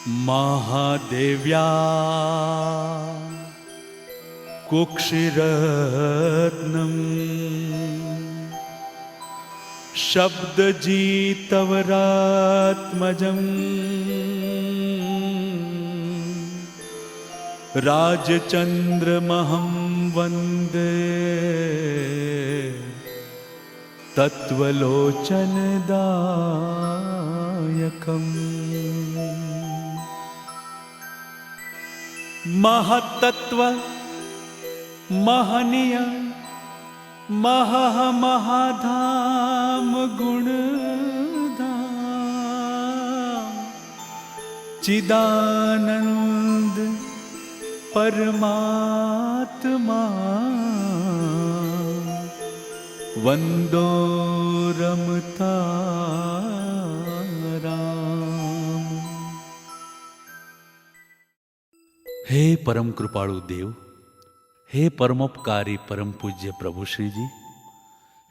महादेव्या कुक्षिरत्नम् शब्दजीतवरात्मजम् राजचन्द्रमहं वन्दे तत्त्वलोचनदायकम्। महत्तत्व महनीय महः महाधाम गुणधाम चिदानंद परमात्मा वंदो रमता राम। हे परम कृपाळु देव, हे परमोपकारी परम पूज्य प्रभु श्री जी,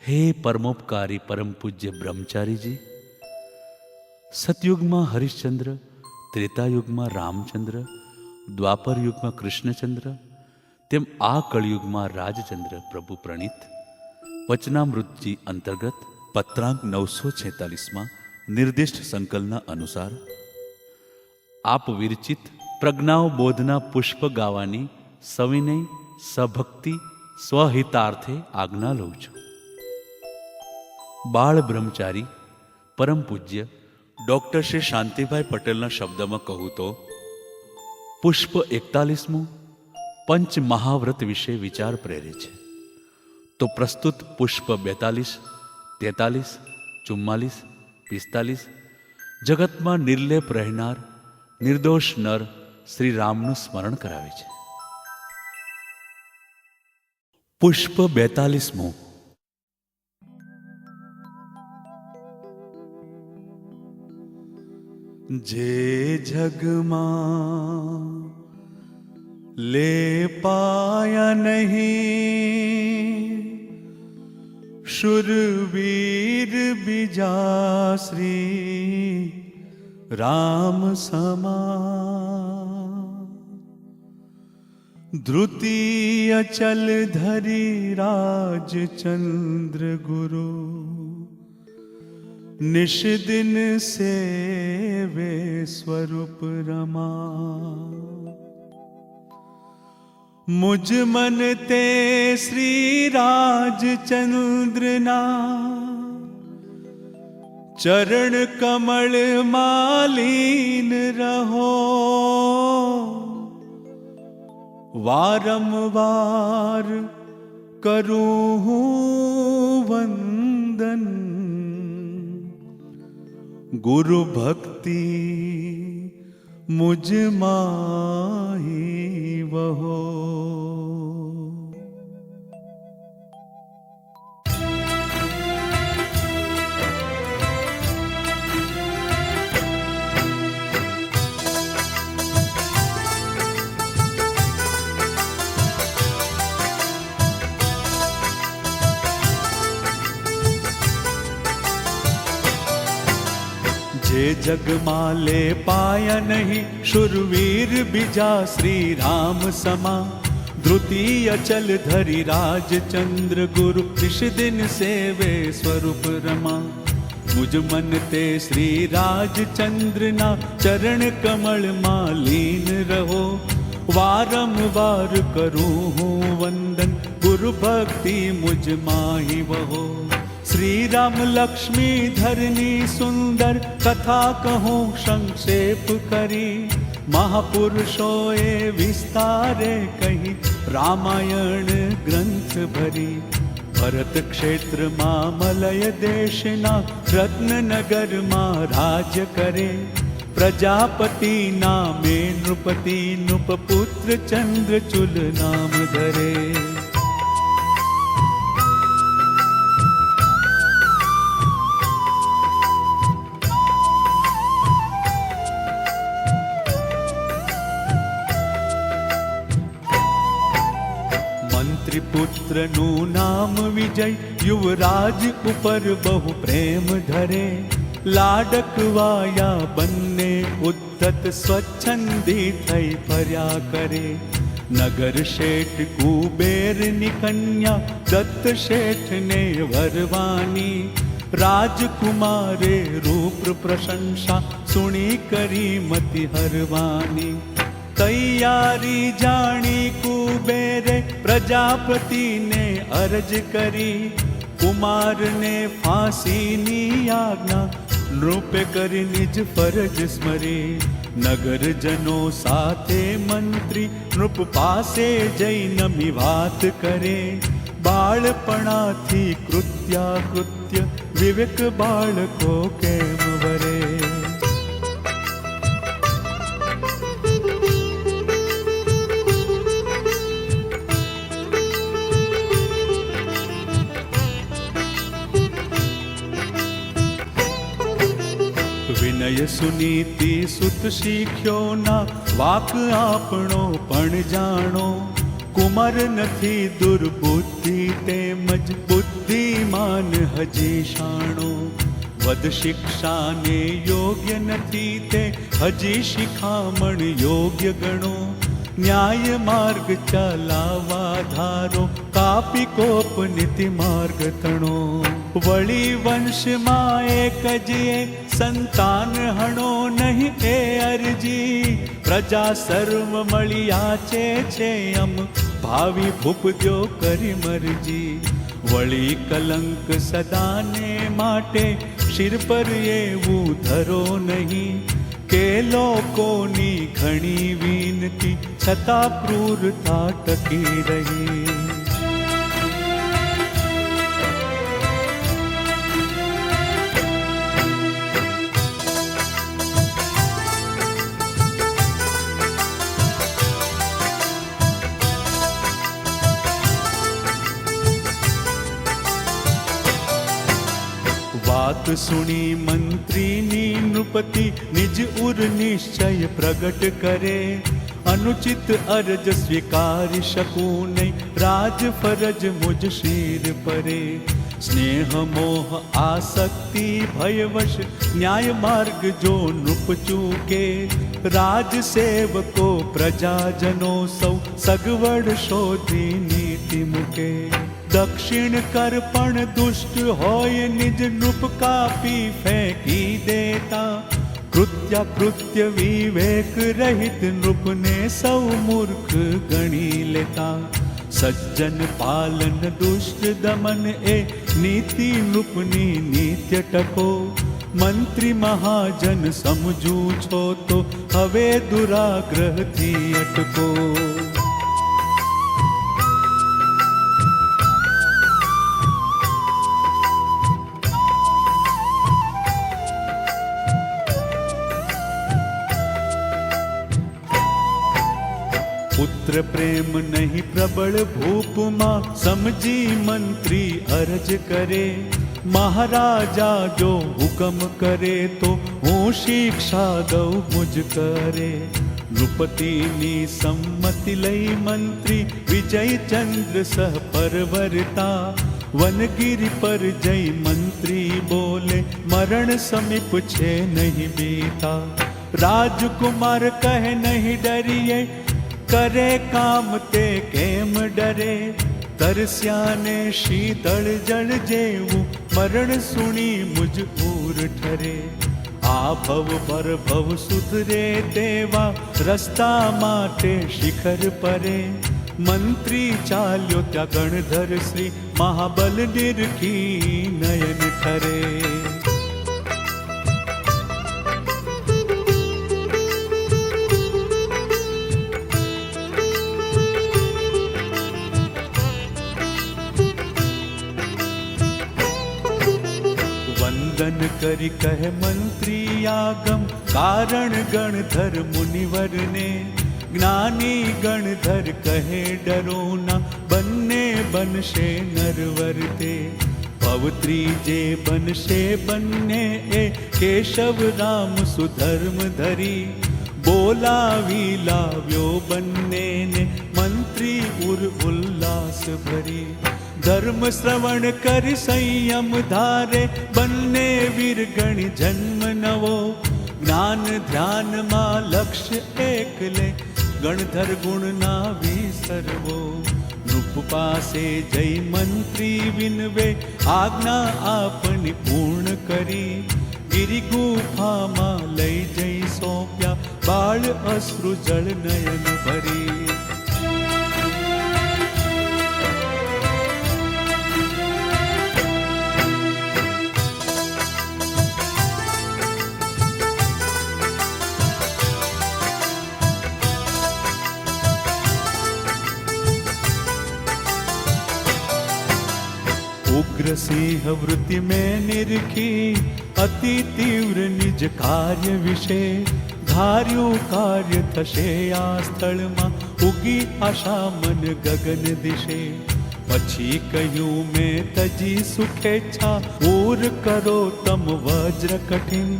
हे परमोपकारी परम पूज्य ब्रह्मचारी जी, सतयुग में हरिश्चंद्र, त्रेतायुग में रामचंद्र, द्वापर युग में कृष्णचंद्र, तेम आ कलयुग में राजचंद्र प्रभु प्रणीत वचनामृत जी अंतर्गत पत्रांक 946 में निर्दिष्ट संकलना अनुसार आप विरचित प्रज्ञाओ बोधना पुष्प गावानी सविनय सभक्ति स्वहितार्थे आज्ञा लઉં છું। बाळ ब्रह्मचारी परम पूज्य डॉक्टर श्री शांतिभाई पटेलना शब्दमां कहूं तो पुष्प 41मुं पंच महाव्रत विषे विचार प्रेरे छे। तो प्रस्तुत पुष्प 42, 43, 44, 45 जगत में निर्लेप रहनार निर्दोष नर श्री रामनु स्मरण करावे छे। पुष्प 42मुं जे जगमा ले पाया नहीं शूरवीर बीजा श्री राम समा। द्रुतीय चल धरी राजचंद्र गुरु निश दिन सेवे स्वरूप रमा। मुझ मन ते श्री राजचंद्र ना चरण कमल मालीन रहो। वारंवार करूं वंदन गुरु भक्ति मुझ माही वहो। जे जग माले पाया नहीं शूरवीर बीजा श्री राम समा। द्रुतीय चल धरी राजचंद्र गुरु निश दिन सेवे स्वरूप रमा। मुझ मन ते श्री राजचंद्र ना चरण कमल मालीन रहो। वारंवार करूं हूँ वंदन गुरु भक्ति मुझ माही वहो। श्री राम लक्ष्मी धरनी सुंदर कथा कहूँ संक्षेप करी। महापुरुषोए विस्तारे कही रामायण ग्रंथ भरी। भरत क्षेत्र मां मलय देशना रत्ननगर मां राज करे। प्रजापति नामे नृपति नृपपुत्र चंद्रचूल नाम धरे। पुत्र नु नाम विजय युवराज उपर बहु प्रेम धरे। लाडकवाया बन्ने ઉદ્ધત સ્વચ્છંદી થઈ ફર્યા કરે. નગર શેઠ કુબેરની કન્યા દત્ત શેઠને વરવાની. રાજકુમારે રૂપ પ્રશંસા સુણી કરી મતિ હરવાની. તૈયારી જાણી કુબેરે પ્રજાપતિને અરજ કરી. કુમારને ફાંસીની આજ્ઞા નૃપે કરી નિજ ફરજ સ્મરી. નગરજનો સાથે મંત્રી નૃપ પાસે જઈ નમી વાત કરે. બાળપણાથી કૃત્યાકૃત્ય વિવેક બાળકો કેમ વરે. વિનય સુનીતિ સુત શીખ્યો ના વાક આપણો પણ જાણો. કુમાર નથી દુર્બુદ્ધિ તેમજ બુદ્ધિમાન હજી શાણો. વદ શિક્ષાને યોગ્ય નથી તે હજી શિખામણ યોગ્ય ગણો. ન્યાય માર્ગ ચલાવા ધારો કાપી કોપ નીતિ માર્ગ તણો. વળી વંશમાં એક જ સંતાન હણો નહીં એ અરજી. પ્રજા સર્વ મળ્યા છે અમ ભાવિ ભૂપદ્યો કરી મરજી. વળી કલંક સદાને માટે શિર પર એવું ધરો નહીં. કે લોકોની ઘણી વિનતી છતાં ક્રૂરતા ટકી રહી. વાત સુણી મંત્રીની નૃપતિ નિજ ઉર નિશ્ચય પ્રગટ કરે. અનુચિત અરજ સ્વીકારી શકું નહીં રાજ ફરજ મુજ શિર પરે. સ્નેહ મોહ આસક્તિ ભયવશ ન્યાય માર્ગ જો નૃપ ચૂકે. રાજ સેવકો પ્રજાજનો સૌ સગવડ શોધી નીતિ મૂકે. દક્ષિણ કર પણ દુષ્ટ હોય નિજ નૃપ કાપી ફેંકી દેતા. કૃત્યાકૃત્ય વિવેક રહિત નૃપને સૌ મૂર્ખ ગણી લેતા. સજ્જન પાલન દુષ્ટ દમન એ નીતિ નૃપની નિત્ય ટકો. મંત્રી મહાજન સમજું છો તો હવે દુરાગ્રહથી અટકો. પુત્ર પ્રેમ નહીં પ્રબળ ભૂપમાં સમજી મંત્રી અરજ કરે. મહારાજા જો હુકમ કરે તો હું શિક્ષા દઉં મુજ કરે. નૃપતિની સંમતિ લઈ મંત્રી વિજયચંદ્ર સહ પરવરતા. વનગીરી પર જઈ મંત્રી બોલે મરણ સમીપ છે નહીં બીતા. રાજકુમાર કહે નહીં ડરીએ કરે કામ તે કેમ ડરે. તરસ્યાને શીતળ જળ જેવું મરણ સુણી મુજ પૂર ઠરે. આ ભવ પર ભવ સુધરે તેવા રસ્તા માટે શિખર પરે. મંત્રી ચાલ્યો ત્યાં ગણધર શ્રી મહાબલ નિરખી નયન ઠરે. વંદન કરી કહે મંત્રી આગમ કારણ ગણધર મુનિવરને. જ્ઞાની ગણધર કહે ડરો ના બંને બનશે નરવર તે. પવત્રી જે બનશે બંને એ કેશવ રામ સુધર્મ ધરી. બોલાવી લાવ્યો બંનેને મંત્રી ઉર ઉલ્લાસ ભરી. ધર્મ શ્રવણ કરી સંયમ ધારે બંને વીર ગણી જન્મ નવો. જ્ઞાન ધ્યાનમાં લક્ષ્ય એકલે, ગણધર ગુણ ના વિસરવો. નૃપ પાસે જઈ મંત્રી વિનવે, આજ્ઞા આપની પૂર્ણ કરી. ગિરી ગુફામાં લઈ જઈ સોંપ્યા, બાળ અશ્રુ જળ નયન ભરી. उग्र सिंह वृत्ति में निरखी, अति तीव्र निज कार्य विषे. ધાર્યું કાર્ય થશે આ સ્થળમાં, ઉગી આશા મન ગગન દિશે. પછી કહ્યું મેં તજી સુખેચ્છા, ઓર કરો તમ વજ્ર કઠિન.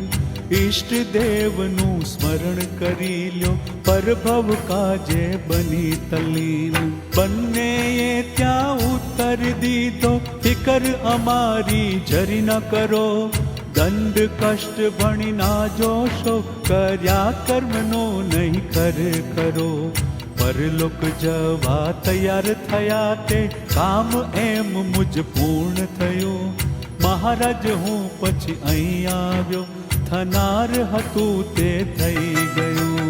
ઈષ્ટ દેવનું સ્મરણ કરી લ્યો, પરભવ કાજે બની તલ્લીન. બંનેએ ત્યાં ઉત્તર દીધો, ફિકર અમારી જરી ન કરો. દંડ કષ્ટ ભણી ના જોશો, કર્યા કર્મનો નહીં કર કરો. પરલોક જવા તૈયાર થયા તે, કામ એમ મુજ પૂર્ણ થયું. મહારાજ હું પછી અહીં આવ્યો, થનાર હતું તે થઈ ગયું.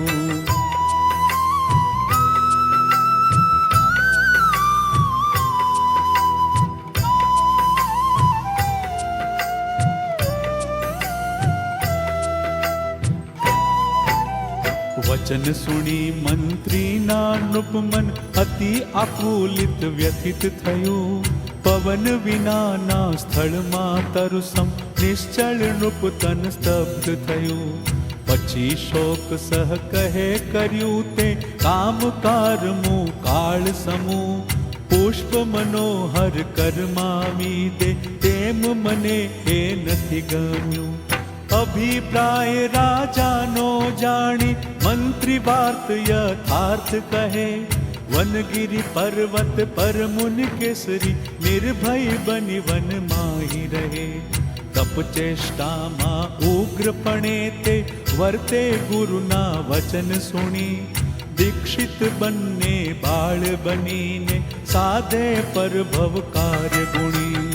વચન સુણી મંત્રીના નૃપમન, અતિ આકુલિત વ્યથિત થયું. પવન વિનાના સ્થળમાં તરુસમ, નિશ્ચળ નૃપ તન સ્તબ્ધ થયું. પછી શોક સહ કહે કર્યું તે, કામ કારમું કાળ સમૂહ. પુષ્પ મનોહર કરમાવી દે, તેમ મને એ નથી ગમ્યું. અભિપ્રાય રાજાનો જાણી, મંત્રી વાત યથાર્થ કહે. વનગિરી પર્વત પર મુન કેસરી, નિર્ભય બની વનમાહી રહે. તપ ચેષ્ટામાં ઉગ્રપણે તે, વર્તે ગુરુના વચન સુણી. દીક્ષિત બંને બાળ બનીને, સાધે પરભવ કાર્ય ગુણી.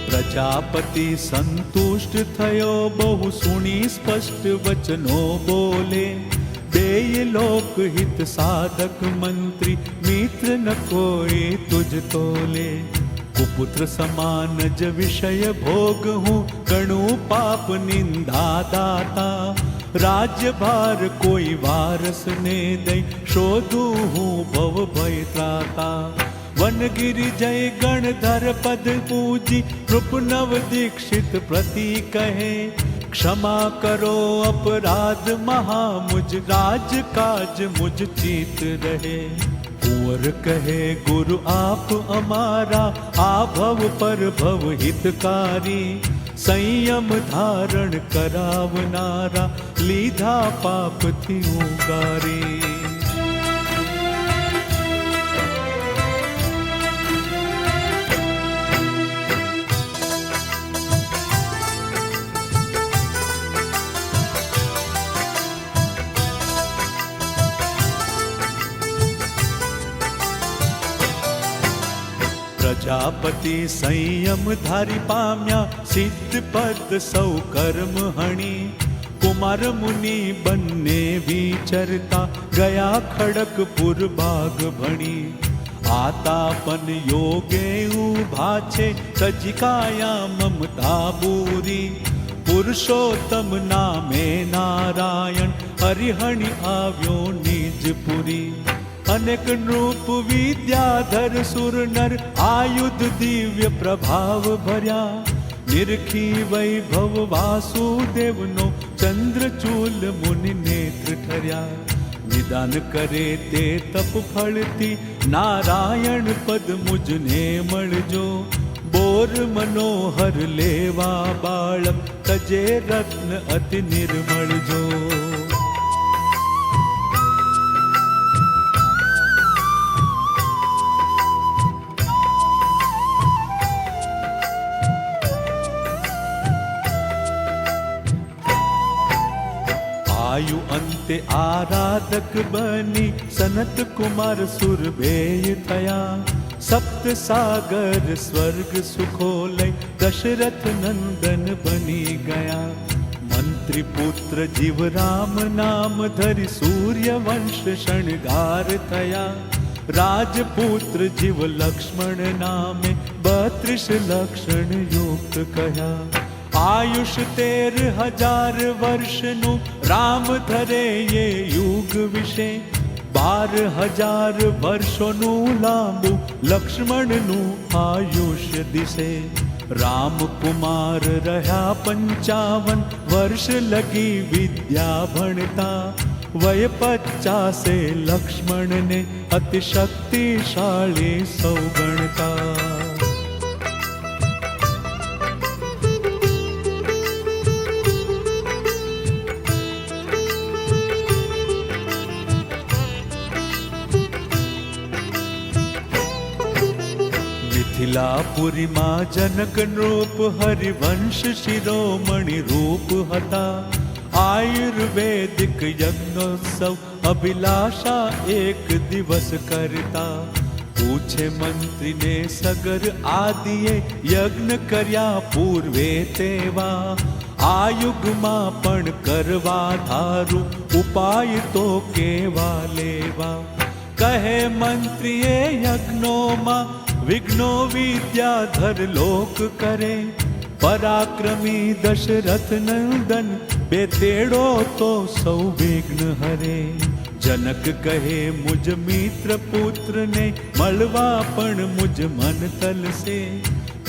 પ્રજાપતિ સંતુષ્ટ થયો, બહુ સુણી સ્પષ્ટ વચનો બોલે. બેય લોકહિત સાધક મંત્રી, મિત્ર ન કોઈ તુજ તોલે. કુપુત્ર સમાન જ વિષય ભોગ હું, ગણું પાપ નિંદા દાતા. રાજ્યભાર કોઈ વારસને દઈ, શોધું હું ભવ ભય ત્રાતા. વનગિરી જય ગણધર પદ પૂજી, નૃપ નવ દીક્ષિત પ્રતિ કહે. ક્ષમા કરો અપરાધ મહા મુજ, રાજ કાજ મુજ ચિત રહે. કુંવર કહે ગુરુ આપ અમારા, આ ભવ પર ભવ હિતકારી. સંયમ ધારણ કરાવનારા, લીધા પાપથી ઉગારી. પ્રજાપતિ સંયમ ધારી પામ્યા, સિદ્ધ પદ સૌ કર્મ હણી. કુમાર મુનિ બંને વિચરતા, ગયા ખડકપુર બાગ ભણી. આતાપન યોગે ઉભા છે, તજિકાયા મમતા બૂરી. પુરુષોત્તમ નામે નારાયણ, હરિહણી આવ્યો નિજપુરી. અનેક નૃપ વિદ્યાધર સુર નર, આયુધ દિવ્ય પ્રભાવ ભર્યા. નિરખી વૈભવ વાસુદેવનો, ચંદ્રચૂલ મુનિ નેત્ર ઠર્યા. નિદાન કરે તે તપ ફળથી, નારાયણ પદ મુજને મળજો. બોર મનોહર લેવા બાળક, તજે રત્ન અતિ નિર્મળ જો. અંતે આરાધક બની સનત કુમાર સુરભેય થયા. સપ્ત સાગર સ્વર્ગ સુખો લઈ દશરથ નંદન બની ગયા. મંત્રી પુત્ર જીવ રામ નામ ધરી સૂર્ય વંશ શણગાર થયા. રાજપુત્ર જીવ લક્ષ્મણ નામે 32 લક્ષણ યુક્ત કહ્યા. આયુષ 13,000 વર્ષનું રામ ધરે એ યુગ વિશે. 12,000 વર્ષોનું લાંબુ લક્ષ્મણનું આયુષ્ય દિશે. રામકુમાર રહ્યા 55 વર્ષ લગી વિદ્યા ભણતા. વય 50 લક્ષ્મણને અતિ શક્તિશાળી સૌ ગણતા. મિથિલાપુરીમાં જનક નૃપ હરિવંશ શિરોમણિ રૂપ હતા. આયુર્વેદિક યજ્ઞોત્સવ અભિલાષા એક દિવસ કરતા. પૂછે મંત્રીને સગર આદિએ યજ્ઞ કર્યા પૂર્વે તેવા. આ યુગમાં પણ કરવા ધારું ઉપાય તો કેવા લેવા. કહે મંત્રીએ યજ્ઞોમાં વિઘ્નો વિદ્યાધર લોક કરે. પરાક્રમી દશરથ નંદન 2 તેડો તો સૌ વિઘ્ન હરે. જનક કહે મુજ મિત્ર પુત્રને મળવા પણ મુજ મન તલશે.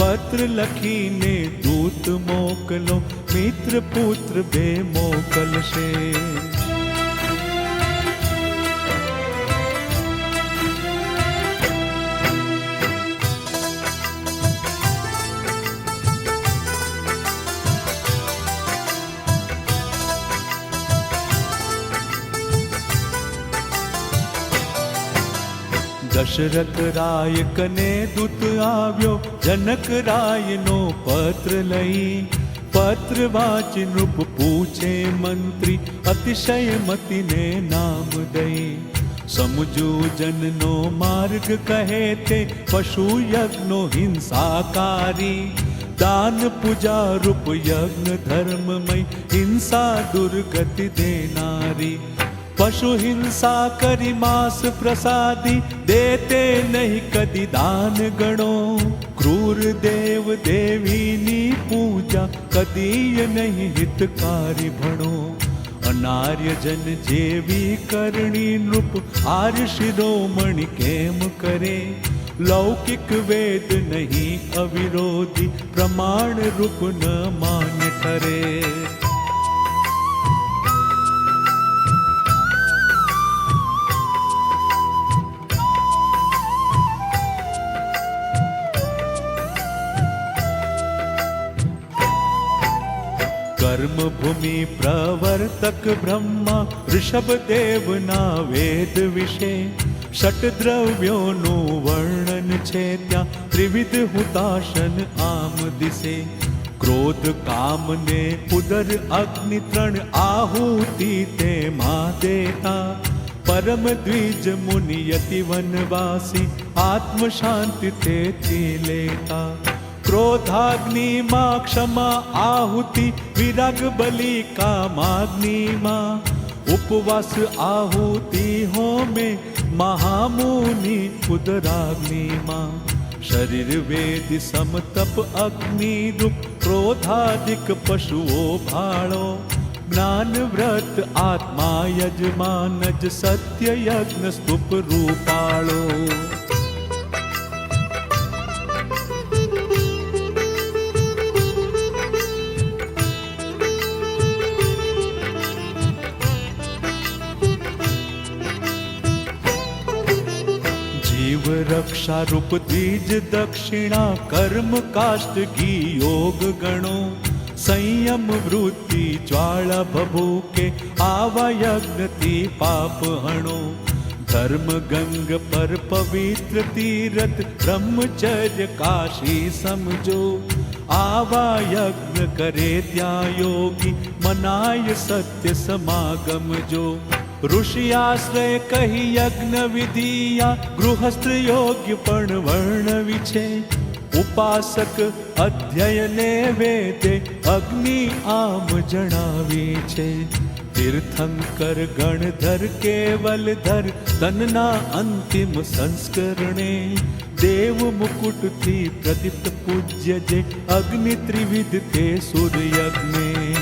પત્ર લખીને દૂત મોકલો મિત્ર પુત્ર 2 મોકલશે. દશરથ રાય કને દૂત આવ્યો જનક રાયનો પત્ર લઈ. પત્ર વાંચી નૃપ પૂછે મંત્રી અતિશય મતિને નામ દઈ. સમજુ જનનો માર્ગ કહે તે પશુ યજ્ઞો હિંસાકારી. દાન પૂજા રૂપ યજ્ઞ ધર્મમય હિંસા દુર્ગતિ દેનારી. પશુ હિંસા કરી માંસ પ્રસાદી દેતે નહીં કદી દાન ગણો. ક્રૂર દેવ દેવીની પૂજા કદીય નહીં હિતકારી ભણો. અનાર્ય જન જેવી કરણી નૃપ આર્ય શિરોમણિ કેમ કરે. લૌકિક વેદ નહીં અવિરોધી પ્રમાણ રૂપ ન માન્ય ઠરે. કર્મભૂમિ પ્રવર્તક બ્રહ્મા ઋષભદેવના વેદ વિશે. ષટદ્રવ્યોનું વર્ણન છે ત્યાં ત્રિવિધ હુતાશન આમ દિશે. ક્રોધ કામ ને ઉદર અગ્નિ 3 આહુતિ તેમાં દેતા. પરમ દ્વિજ મુનિ યતિ વનવાસી આત્મ શાંતિ તેથી લેતા. ક્રોધાગ્નિમાં ક્ષમા આહુતિ વિરાગ બલિ કામાગ્નિમાં. ઉપવાસ આહુતિ હોમે મહામુનિ ઉદરાગ્નિમાં. શરીર વેદી સમતપ અગ્નિ રૂપ ક્રોધાધિક પશુઓ ભાળો. જ્ઞાન વ્રત આત્મા યજમાન જ સત્ય યજ્ઞ સ્તુપ રૂપાળો. જીવ રક્ષા રૂપ દ્વિજ દક્ષિણા કર્મ કાષ્ટ ઘી યોગ ગણો. સંયમ વૃત્તિ જ્વાળા ભભૂકે આવા યજ્ઞથી પાપ હણો. ધર્મ ગંગ પર પવિત્ર તીરથ બ્રહ્મચર્ય કાશી સમજો. આવા યજ્ઞ કરે ત્યાં યોગી, મનાય સત્ય સમાગમ જો. ઋષિયાશ્રય કહી યજ્ઞ વિધિયા, ગૃહસ્થ યોગ્ય પણ વર્ણવી છે. ઉપાસક અધ્યયને વેદે, અગ્નિ આમ જણાવી છે. તીર્થંકર ગણધર કેવલધર, તનના અંતિમ સંસ્કરણે. દેવ મુકુટથી પ્રદીપ્ત પૂજ્ય જે, અગ્નિ ત્રિવિધ તે સૂર્યજ્ઞે.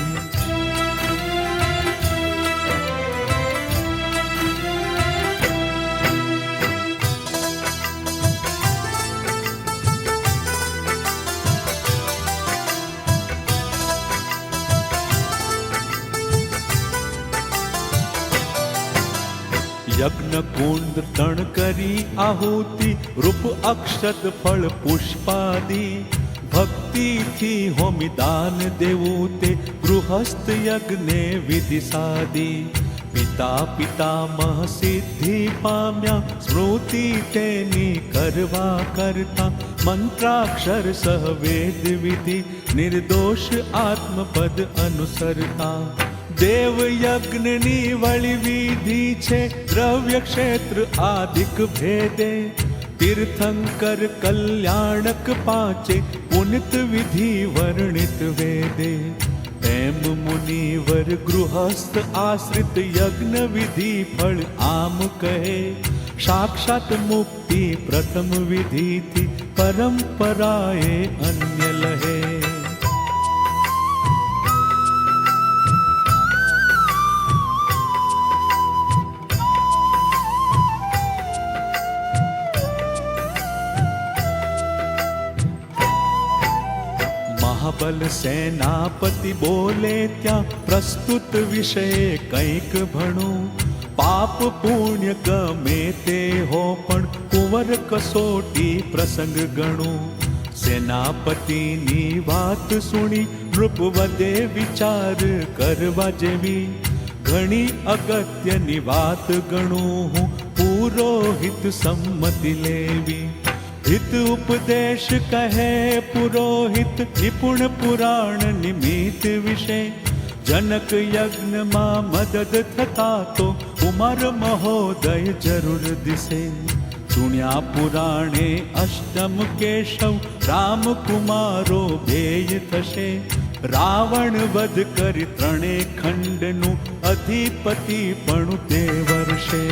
યજ્ઞ કુંડ તણ કરી આહુતિ, રૂપ અક્ષત ફળ પુષ્પાદિ. ભક્તિથી હોમિદાન દેવું તે, ગૃહસ્થ યજ્ઞે વિધિ સાદી. પિતા પિતામહ સિદ્ધિ પામ્યા, સ્મૃતિ તેની કરવા કરતા. મંત્રાક્ષર સહ વેદ વિધિ, નિર્દોષ આત્મપદ અનુસરતા. દેવ યજ્ઞની વળી વિધિ છે, દ્રવ્ય ક્ષેત્ર આદિક ભેદે. તીર્થંકર કલ્યાણક પાંચે, પુનિત વિધિ વર્ણિત વેદે. એમ મુનિવર ગૃહસ્થ આશ્રિત, યજ્ઞ વિધિ ફળ આમ કહે. સાક્ષાત મુક્તિ પ્રથમ વિધિથી, પરંપરાએ અન્ય લહે. મહાબલ સેનાપતિ બોલે ત્યાં, પ્રસ્તુત વિષય કંઈક ભણું. પાપ પુણ્ય ગમે તે હો, પણ કુંવર કસોટી પ્રસંગ ગણું. સેનાપતિની વાત સુણી, નૃપ વધે વિચાર કરવા જેવી. ઘણી અગત્યની વાત ગણું હું, પુરોહિત સંમતિ લેવી. હિત ઉપદેશ કહે પુરોહિત, નિપુણ પુરાણ નિમિત્ત વિશે. જનક યજ્ઞમાં મદદ થતા તો, ઉમર મહોદય જરૂર દિશે. સુણ્યા પુરાણે અષ્ટમ કેશવ, રામકુમારો બેય થશે. રાવણ વધ કરી ત્રણે ખંડનું, અધિપતિ પણ તે વર્ષે.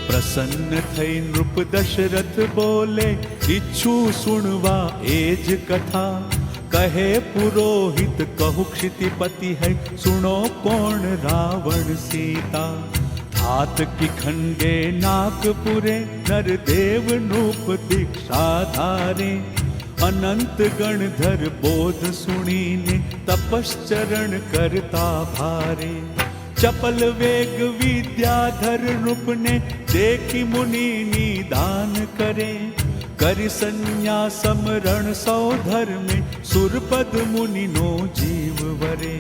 પ્રસન્ન થઈ નૃપ દશરથ બોલે, ઈચ્છું સુણવા એ જ કથા. કહે પુરોહિત કહું ક્ષિતિપતિ હૈ, સુણો કોણ રાવણ સીતા. હાથ કી ખંડે નાગપુરે, નરદેવ નૃપ દીક્ષા ધારે. અનંત ગણધર બોધ સુણીને, તપશ્ચરણ કરતા ભારે. ચપલ વેગ વિદ્યાધર નૃપને, દેખી મુનિ નિદાન કરે. કરી સંન્યાસમ રણ સૌ ધર્મે, સુરપદ મુનિનો જીવ વરે.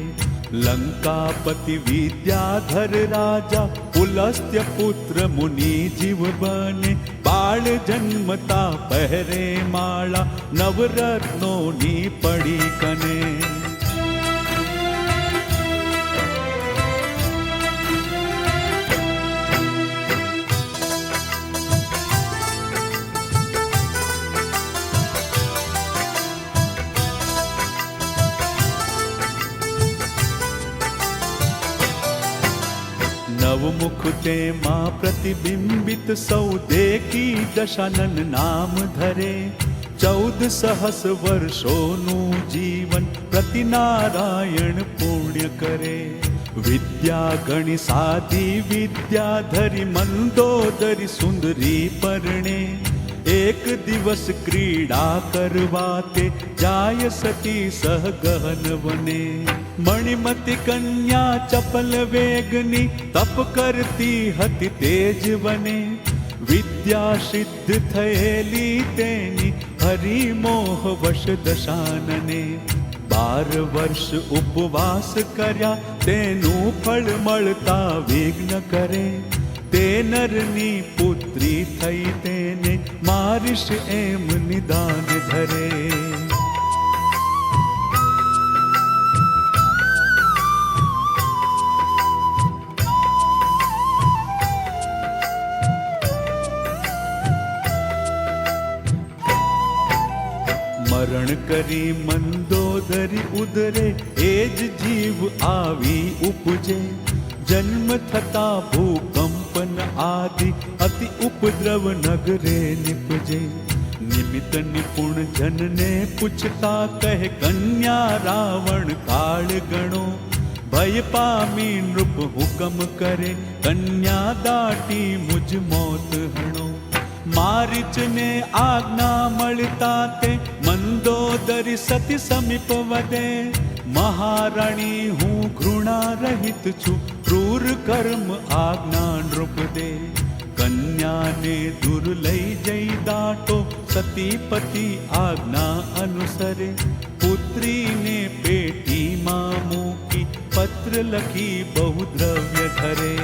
લંકાપતિ વિદ્યાધર રાજા, પુલસ્ત્ય પુત્ર મુનિ જીવ બને. બાળ જન્મતા પહેરે માળા, નવરત્નોની પડી કને. નવમુખ તેમાં પ્રતિબિંબિત, સૌ દેખી દશાનન નામ ધરે. 14 સહસ્ર વર્ષોનું જીવન, પ્રતિ નારાયણ પુણ્ય કરે. વિદ્યા ગણી સાધી વિદ્યાધરી, મંદોદરી સુંદરી પરણે. એક દિવસ ક્રીડા કરવા તે, જાય સતી સહગહન વને. મણિમતી કન્યા ચપલ વેગની, તપ કરતી હતી તેજ વને. વિદ્યા સિદ્ધ થયેલી તેની, હરિમોહ વશ દશાનને. 12 વર્ષ ઉપવાસ કર્યા, તેનું ફળ મળતા વિઘ્ન કરે. તે નરની પુત્રી થઈ, તેને મારીશ એમ નિદાન ધરે. મરણ કરી મંદોદરી ઉદરે, એ જ જીવ આવી ઉપજે. જન્મ થતા ભૂકંપન આદિ, અતિ ઉપદ્રવ નગરે નિપજે. નિમિત્ત નિપુણ જનને પૂછતા, કહે કન્યા રાવણ કાળ ગણો. ભય પામી નૃપ હુકમ કરે, કન્યા દાટી મુજ મોત હણો. મારીચને આજ્ઞા મળતા, તે મંદોદરી સતી સમીપ વધે. મહારાણી હું ઘૃણા રહિત છું, ક્રૂર કર્મ આજ્ઞા નૃપ દે. કન્યાને દૂર લઈ જઈ દાટો, સતીપતિ આજ્ઞા અનુસરે. પુત્રીને પેટીમાં મૂકી, પત્ર લખી બહુ દ્રવ્ય ધરે.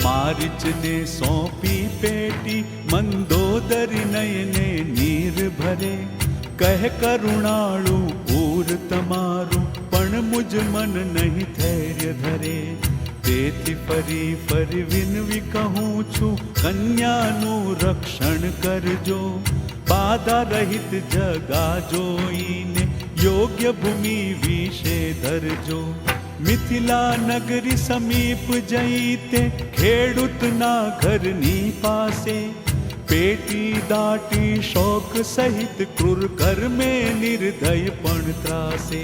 મારીચને સોંપી પેટી, મંદોદરી નયને નીર ભરે. કહે કરુણાળુ પૂર તમારું, પણ મુજ મન નહીં ધૈર્ય ધરે. તેથી ફરી ફરી વિનવી કહું છું, કન્યાનું રક્ષણ કરજો. બાધા રહિત જગા જોઈને, યોગ્ય ભૂમિ વિશે ધરજો. મિથિલા નગરી સમીપ જઈ, તે ખેડૂતના ઘરની પાસે. પેટી દાટી શોક સહિત, ક્રૂર કર્મે નિર્દય પણ ત્રાસે.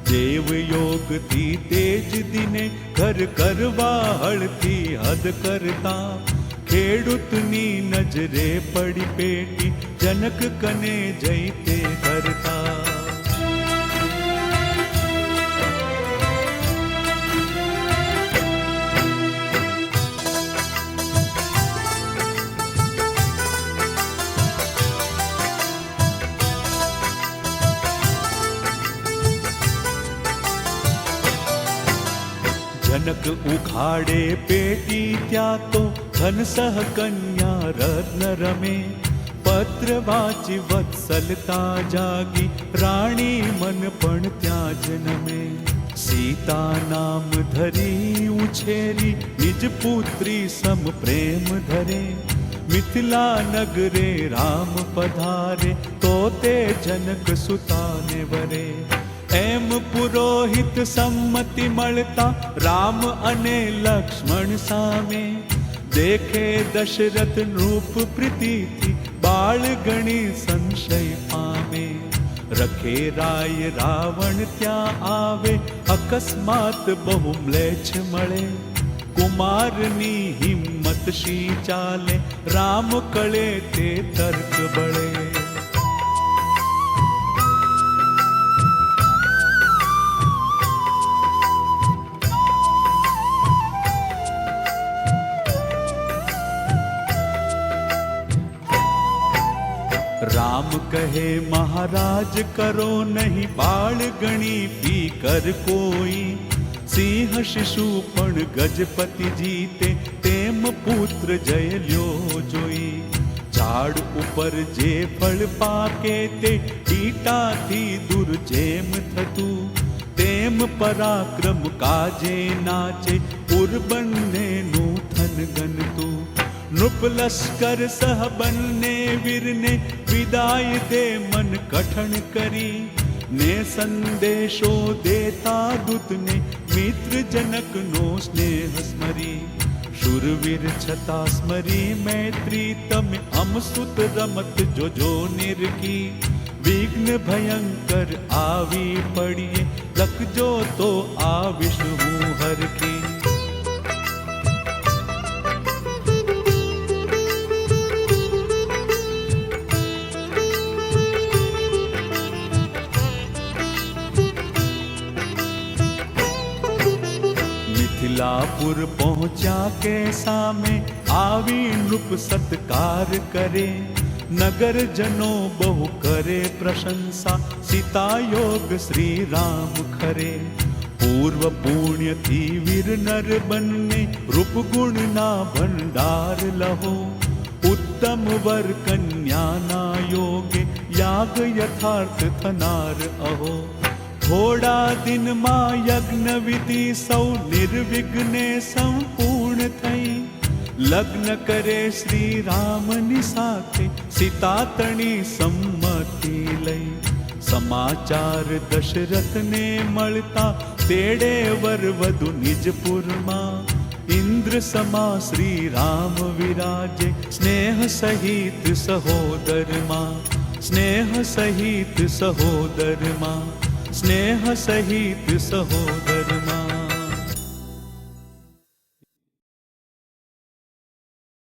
દેવ યોગથી તેજ દિને, ઘર કરવા હળથી હદ કરતા. ખેડૂતની નજરે પડી પેટી, જનક કને જઈ તે કરતા. જનક ઉઘાડે પેટી, ત્યાં તો ધન સહ કન્યા રત્ન રમે. પત્ર વાંચી વત્સલતા જાગી, રાણી મન પણ ત્યાં જ નમે. સીતા નામ ધરી ઉછેરી, નિજ પુત્રી સમ પ્રેમ ધરે. મિથિલા નગરે રામ પધારે, તો તે જનક સુતાને વરે. એમ પુરોહિત સંમતિ મળતા, રામ અને લક્ષ્મણ સામે. દેખે દશરથ નૃપ પ્રીતિથી, બાળ ગણી સંશય પામે. રખે રાય રાવણ ત્યાં આવે, અકસ્માત બહુ મ્લેચ્છ મળે. કુમારની હિંમત શી ચાલે, રામ કળે તે તર્ક બળે. રામ કહે મહારાજ કરો નહીં, બાળ ગણી ફીકર કોઈ. સિંહ શિશુ પણ ગજપતિ જીતે, તેમ પુત્ર જય લ્યો જોઈ. ઝાડ ઉપર જે ફળ પાકે, તે ટીટાથી દૂર જેમ થતું. તેમ પરાક્રમ કાજે નાચે, ઉર્બન્નેનું થન ગનતું. નૃપ લશ્કર સહ બંને વીરને, વિદાય દે મન કઠણ કરી. ને સંદેશો દેતા દૂતને, મિત્ર જનકનો સ્નેહ સ્મરી. શૂરવીર છતાં સ્મરી મૈત્રી, તમે અમસુત રમત જોજો નિરખી. વિઘ્ન ભયંકર આવી પડીએ, લખજો તો આવીશ હું હરખી. मिथिलापुर पहुंचा के सामे आवी नृप सत्कार करे नगर जनो बहु करे प्रशंसा सीता योग श्री राम खरे पूर्व पुण्य थी वीर नर बनने रूप गुण ना भंडार लहो उत्तम वर कन्या ना योगे याग यथार्थ थनार अहो थोड़ा दिन मा यज्ञ विधि सौ निर्विघ्ने संपूर्ण थई लग्न करे श्री राम नि साथे सीता तणी सम्मति लई समाचार दशरथ ने मळता तेड़े वर वधु निजपुर मां इंद्र समा श्री राम विराजे स्नेह सहित सहोदर मां स्नेह सहित सहोदर मां स्नेह सहित सहोदर मां।